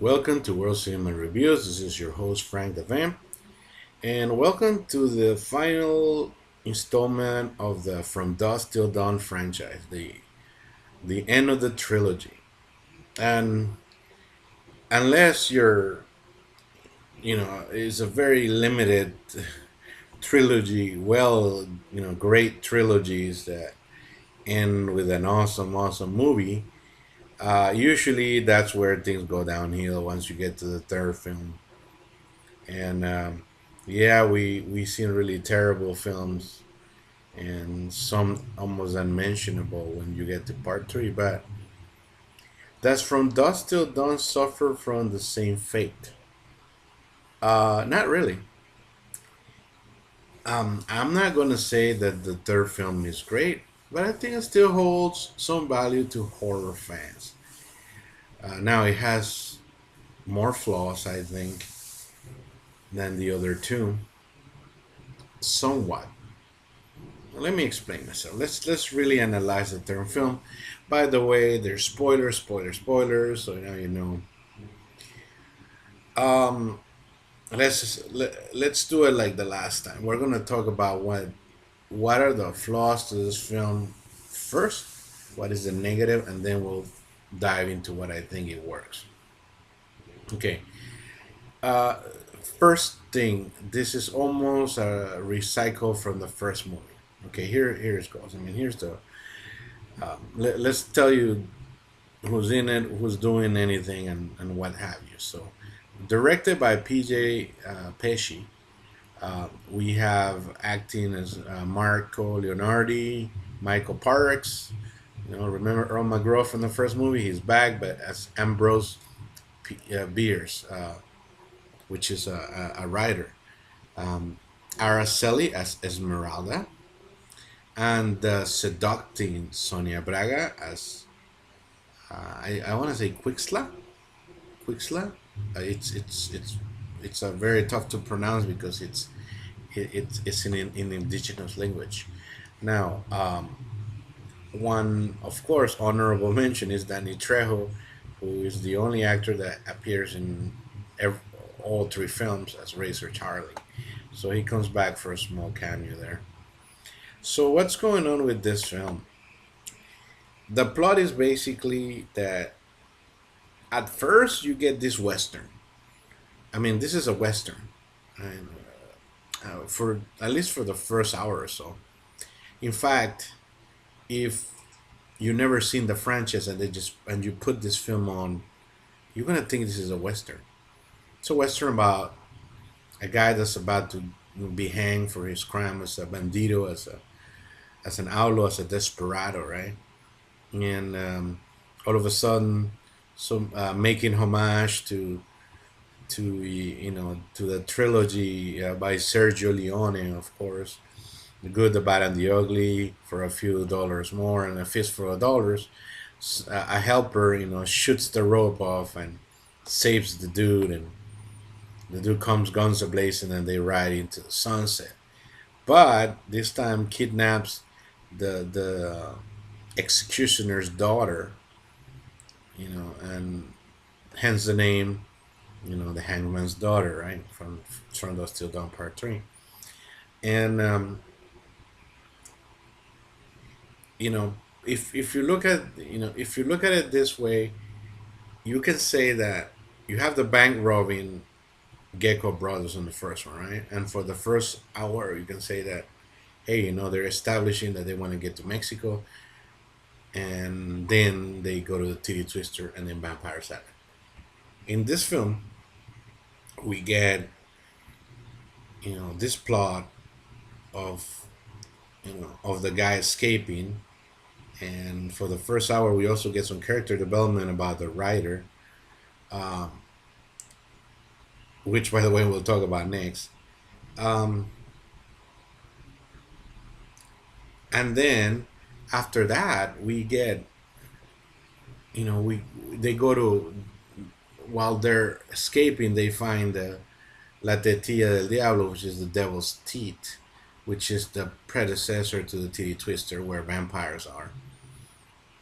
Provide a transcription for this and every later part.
Welcome to World Cinema Reviews. This is your host Frank Devan, and welcome to the final installment of the From Dusk Till Dawn franchise, the end of the trilogy. And unless it's a very limited trilogy, great trilogies that end with an awesome movie. Usually, that's where things go downhill once you get to the third film. And yeah, we seen really terrible films and some almost unmentionable when you get to part three. But that's From Dusk Till Dawn suffer from the same fate. Not really. I'm not gonna say that the third film is great, but I think it still holds some value to horror fans. Now it has more flaws, I think, than the other two, somewhat. Let me explain myself. Let's really analyze the third film. By the way, there's spoilers. So now you know. Um, let's do it like the last time. We're gonna talk about what are the flaws to this film first. What is the negative, and then we'll dive into what I think it works. Okay. Uh, First thing, this is almost a recycle from the first movie. Okay, here it goes. I mean, here's the let's tell you who's in it, who's doing anything, and what have you. So, directed by PJ Pesci, we have acting as Marco Leonardi, Michael Parks. You know, remember Earl McGraw from the first movie? He's back, but as Ambrose Bierce, which is a writer. Araceli as Esmeralda, and the seducting Sonia Braga as I want to say Quixla. It's a very tough to pronounce because it's in indigenous language. Now, one of course honorable mention is Danny Trejo, who is the only actor that appears in ev all three films as Razor Charlie. So he comes back for a small cameo there. So what's going on with this film? The plot is basically that at first you get this western. I mean, this is a western, and for at least for the first hour or so. In fact, if you never seen the franchise and you put this film on, you're gonna think this is a western. It's a western about a guy that's about to be hanged for his crime as a bandito, as an outlaw, as a desperado, right? And all of a sudden, making homage to the trilogy by Sergio Leone, of course, the good, the bad, and the ugly for a few dollars more and a fistful of dollars. A helper, shoots the rope off and saves the dude, and the dude comes guns ablazing, and they ride into the sunset. But this time kidnaps the executioner's daughter, and hence the name, the hangman's daughter, right? From Dust Till Dawn Part Three. And you know, if you look at if you look at it this way, you can say that you have the bank robbing Gecko Brothers in the first one, right? And for the first hour, you can say that, hey, they're establishing that they want to get to Mexico, and then they go to the Titty Twister, and then vampires happen. In this film, we get this plot of of the guy escaping, and for the first hour, we also get some character development about the writer, um, which, by the way, we'll talk about next. Um, and then after that, we get we they go to while they're escaping, they find the La Tetilla del Diablo, which is the devil's teeth, which is the predecessor to the Titty Twister, where vampires are.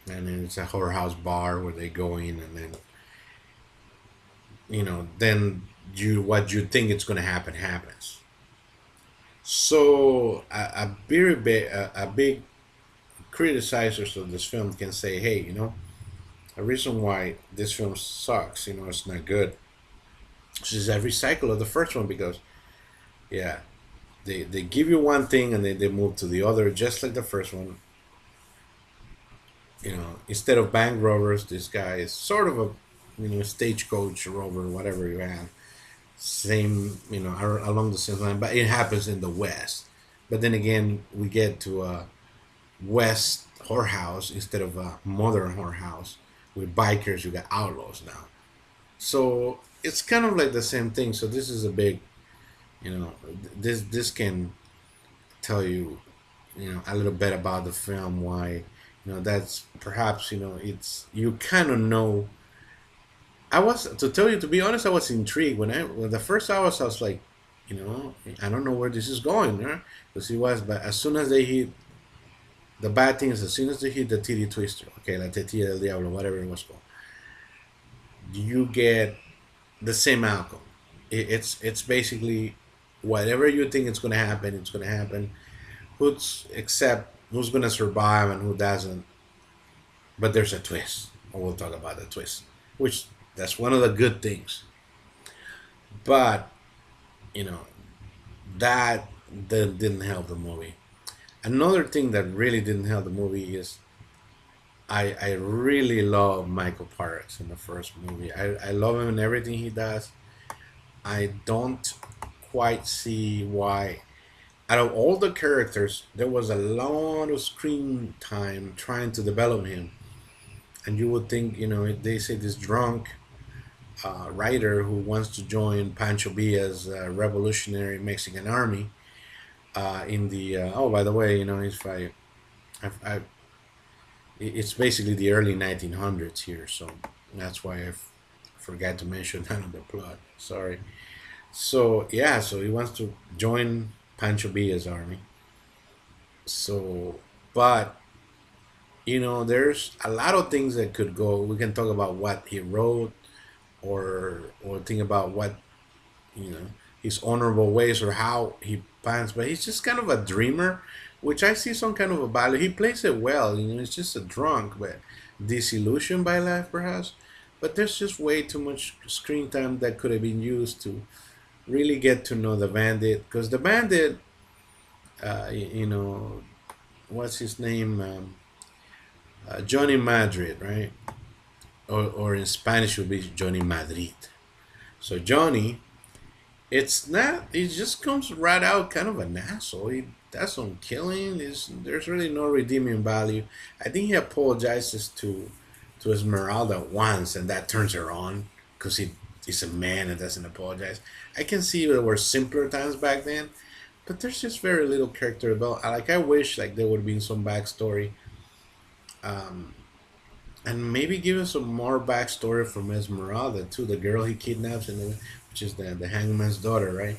And then it's a whorehouse bar where they go in, and then then what you think it's going to happen happens. So a big criticizers of this film can say, hey, a reason why this film sucks, it's not good. This is every cycle of the first one because yeah, they give you one thing and then they move to the other, just like the first one. Instead of bank robbers, this guy is sort of a stagecoach rover, whatever you have. Same, along the same line, but it happens in the West. But then again, we get to a West whorehouse instead of a modern whorehouse with bikers. You got outlaws now, so it's kind of like the same thing. So this is a big, this can tell you, a little bit about the film. Why, that's perhaps it's you kind of know. I was to tell you to be honest, I was intrigued when the first hours I was like, I don't know where this is going, huh? Because it was, but as soon as they hit the bad thing is as soon as they hit the TD Twister, okay, la Tetilla del Diablo, whatever it was called, you get the same outcome. It's basically whatever you think it's gonna happen. Who's except who's gonna survive and who doesn't. But there's a twist, and we'll talk about the twist, which that's one of the good things. But you know that didn't help the movie. Another thing that really didn't help the movie is I really love Michael Parks in the first movie. I love him in everything he does. I don't quite see why out of all the characters there was a lot of screen time trying to develop him, and you would think they say this drunk writer who wants to join Pancho Villa's revolutionary Mexican army in the oh by the way if I it's basically the early 1900s here, so that's why forgot to mention that on the plot. Sorry. So yeah, so he wants to join Pancho Villa's army. So, but there's a lot of things that could go. We can talk about what he wrote, or think about what you know his honorable ways or how he plans. But he's just kind of a dreamer, which I see some kind of a value. He plays it well. He's just a drunk, but disillusioned by life, perhaps. But there's just way too much screen time that could have been used to really get to know the bandit. Because the bandit, what's his name? Johnny Madrid, right? Or in Spanish would be Johnny Madrid. So Johnny, it's not. He just comes right out kind of an asshole. He does some killing. There's really no redeeming value. I think he apologizes to Esmeralda once, and that turns her on because he's a man and doesn't apologize. I can see there were simpler times back then, but there's just very little character development. I wish like there would be some backstory, um, and maybe give us some more backstory from Esmeralda too, the girl he kidnaps, which is the hangman's daughter, right?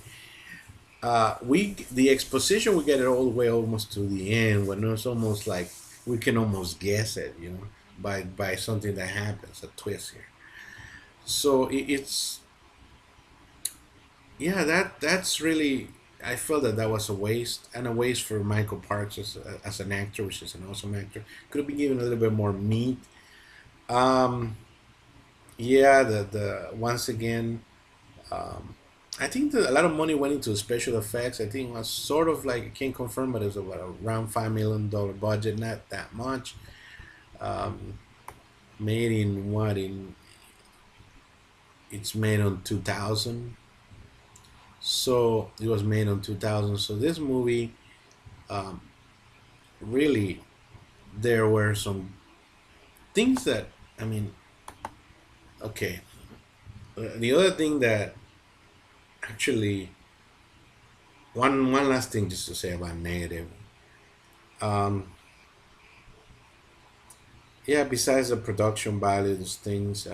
We the exposition we get it all the way almost to the end when it's almost like we can almost guess it, by something that happens, a twist here. So it's yeah, that's really I felt that was a waste and a waste for Michael Parks as an actor, which is an awesome actor. Could have been given a little bit more meat. Um, yeah, the once again, um, I think that a lot of money went into special effects. I think it was sort of like I can't confirm, but it was about around $5 million budget, not that much. Um, made in what in it's made on 2000, so it was made on 2000. So this movie, um, really, there were some things that I mean, okay. The other thing that actually one last thing just to say about negative. Um, yeah, besides the production value, those things.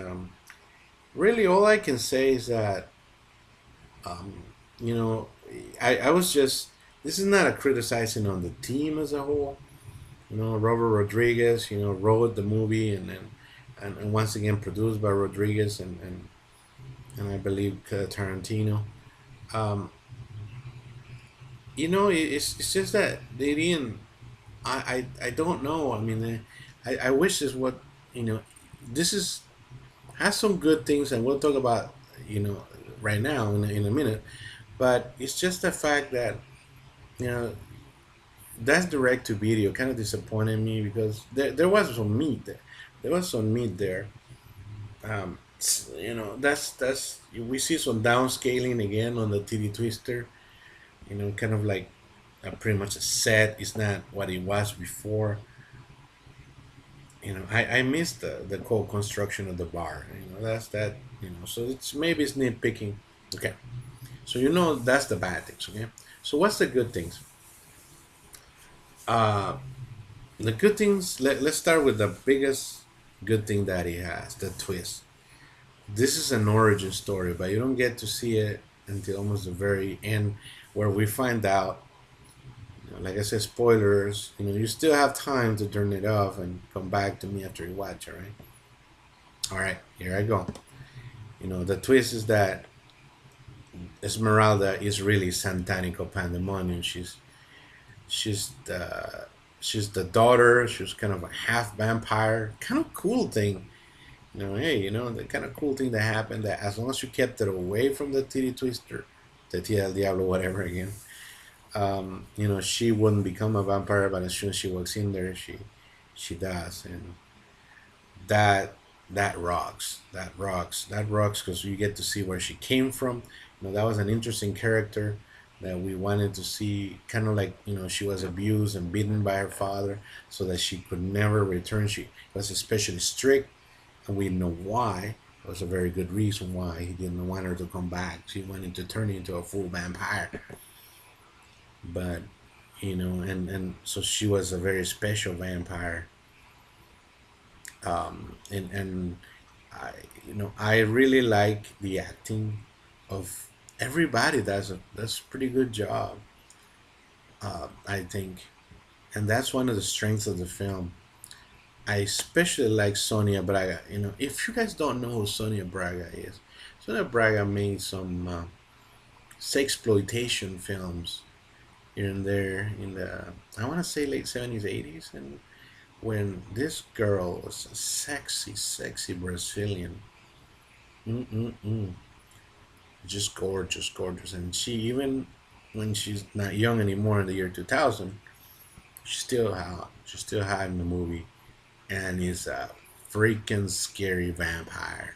Really, all I can say is that um, you know, I was just. This is not a criticizing on the team as a whole. Robert Rodriguez, wrote the movie and once again produced by Rodriguez, and and I believe Tarantino. Um, it's just that they didn't. I don't know. I mean, I wish this what you know. This is has some good things, and we'll talk about you know right now in a minute. But it's just the fact that you know that's direct to video kind of disappointed me because there was some meat there. There was some meat there. That's we see some downscaling again on the TV Twister. Kind of like pretty much a set. It's not what it was before. I missed the whole construction of the bar. That's that. So it's nitpicking. Okay, so that's the bad things. Okay, so what's the good things? Uh, the good things. Let's start with the biggest good thing that he has, the twist. This is an origin story, but you don't get to see it until almost the very end, where we find out. Like I said, spoilers. You still have time to turn it off and come back to me after you watch. All right. All right. Here I go. The twist is that Esmeralda is really Santanico Pandemonium. She's the daughter. She's kind of a half vampire. Kind of cool thing. Hey, the kind of cool thing that happened that as long as you kept it away from the Titty Twister, the Tia del Diablo, whatever again, she wouldn't become a vampire, but as soon as she walks in there, she does, and that that rocks. That rocks because you get to see where she came from. That was an interesting character that we wanted to see. Kind of like she was abused and beaten by her father, so that she could never return. She was especially strict, and we know why. It was a very good reason why he didn't want her to come back. She wanted to turn into a full vampire, but and so she was a very special vampire. And I really like the acting of everybody. That's a pretty good job, I think, and that's one of the strengths of the film. I especially like Sonia Braga. If you guys don't know who Sonia Braga is, Sonia Braga made some sexploitation films here and there in the, I want to say, late 70s, 80s, and when this girl was a sexy, sexy Brazilian. Mm-mm-mm. Just gorgeous, gorgeous. And she, even when she's not young anymore in the year 2000, she's still hot. She's still hot in the movie. And is a freaking scary vampire.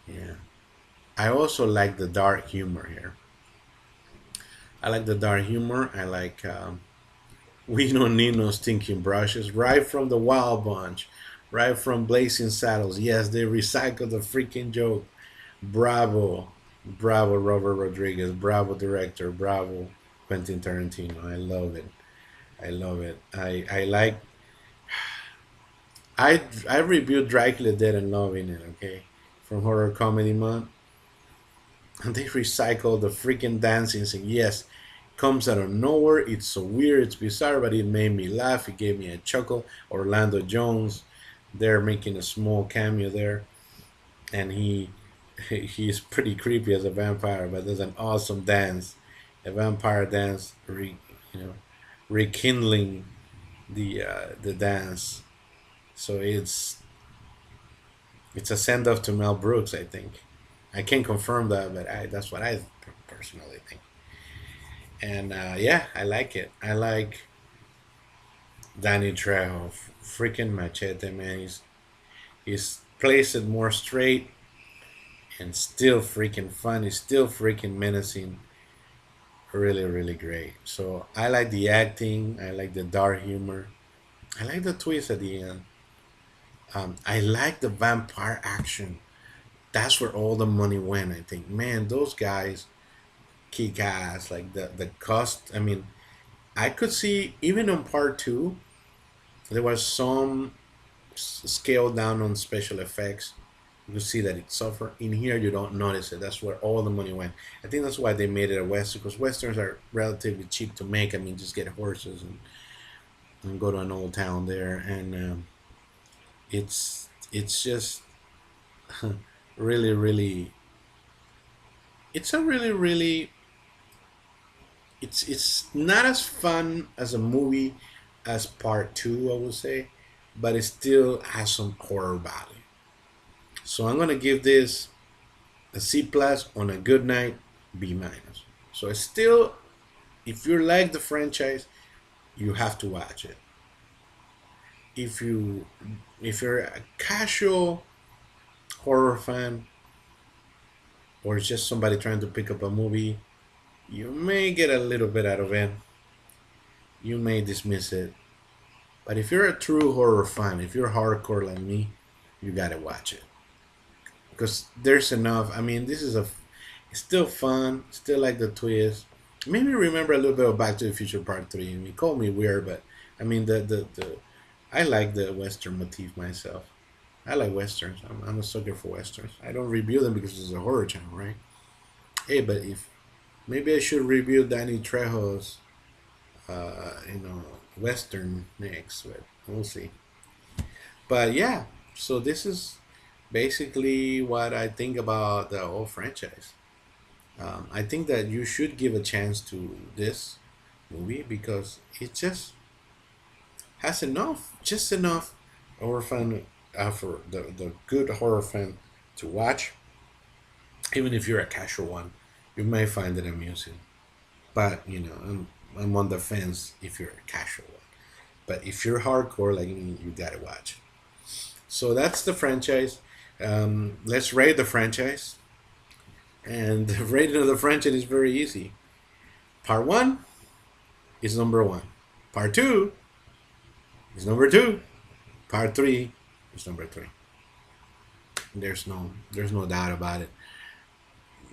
Yeah. I also like the dark humor here. I like the dark humor. I like We Don't Need No Stinking Brushes. Right from the Wild Bunch. Right from Blazing Saddles. Yes, they recycled the freaking joke. Bravo. Bravo, Robert Rodriguez. Bravo, director. Bravo, Quentin Tarantino. I love it. I love it. I like. I reviewed Dracula Dead and Loving It, okay? From Horror Comedy Month. And they recycled the freaking dancing scene. Yes, comes out of nowhere. It's so weird. It's bizarre, but it made me laugh. It gave me a chuckle. Orlando Jones, they're making a small cameo there, and he's pretty creepy as a vampire, but there's an awesome dance, a vampire dance, you know, rekindling the dance. So it's a send off to Mel Brooks, I think. I can't confirm that, but that's what I personally think. And yeah, I like it. I like Danny Trejo, freaking machete man. He's plays it more straight and still freaking fun. He's still freaking menacing. Really, really great. So I like the acting. I like the dark humor. I like the twist at the end. I like the vampire action. That's where all the money went. I think, man, those guys kick ass. Like the cost. I mean, I could see even on part two there was some scale down on special effects. You see that it suffered. In here, you don't notice it. That's where all the money went. I think that's why they made it a western, because westerns are relatively cheap to make. I mean, just get horses and go to an old town there, and it's just really, really, it's a really, really, it's not as fun as a movie as part two, I would say, but it still has some horror value. So I'm gonna give this a C plus on a good night, B minus. So it's still, if you like the franchise, you have to watch it. If you if you're a casual horror fan or just somebody trying to pick up a movie, you may get a little bit out of it. You may dismiss it. But if you're a true horror fan, if you're hardcore like me, you gotta watch it because there's enough. I mean, this is a it's still fun, still like the twist. Made me remember a little bit of Back to the Future Part Three. I mean, call me weird, but I mean the I like the Western motif myself. I like westerns. I'm a sucker for westerns. I don't review them because it's a horror channel, right? Hey, but if maybe I should review Danny Trejo's, you know, western next, but we'll see. But yeah, so this is basically what I think about the whole franchise. I think that you should give a chance to this movie because it just has enough, just enough horror fan for the good horror fan to watch. Even if you're a casual one, you may find it amusing. But you know, I'm on the fence if you're a casual one. But if you're hardcore like me, you gotta watch. So that's the franchise. Let's rate the franchise. And the rating of the franchise is very easy. Part one is number one. Part two is number two. Part three is number three. There's no doubt about it.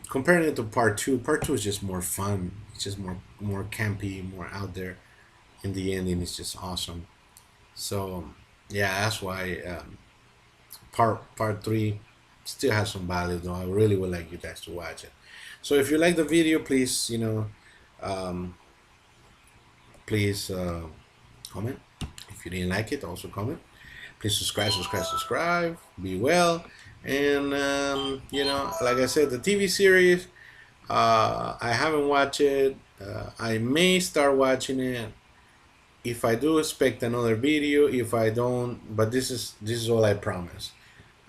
Comparing it to part two is just more fun. It's just more campy, more out there. And the ending is just awesome. So yeah, that's why part three still has some value. Though I really would like you guys to watch it. So if you like the video, please um, please comment. If you didn't like it, also comment. Please subscribe. Be well, and like I said, the TV series. I haven't watched it. I may start watching it. If I do, expect another video. If I don't, but this is all I promise.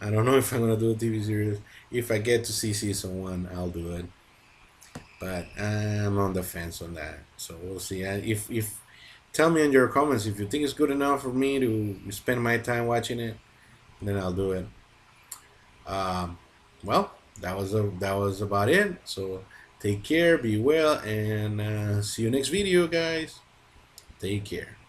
I don't know if I'm gonna do a TV series. If I get to see season one, I'll do it. But I'm on the fence on that, so we'll see. If tell me in your comments if you think it's good enough for me to spend my time watching it, then I'll do it. Um, well, that was about it. So take care, be well, and see you next video, guys. Take care.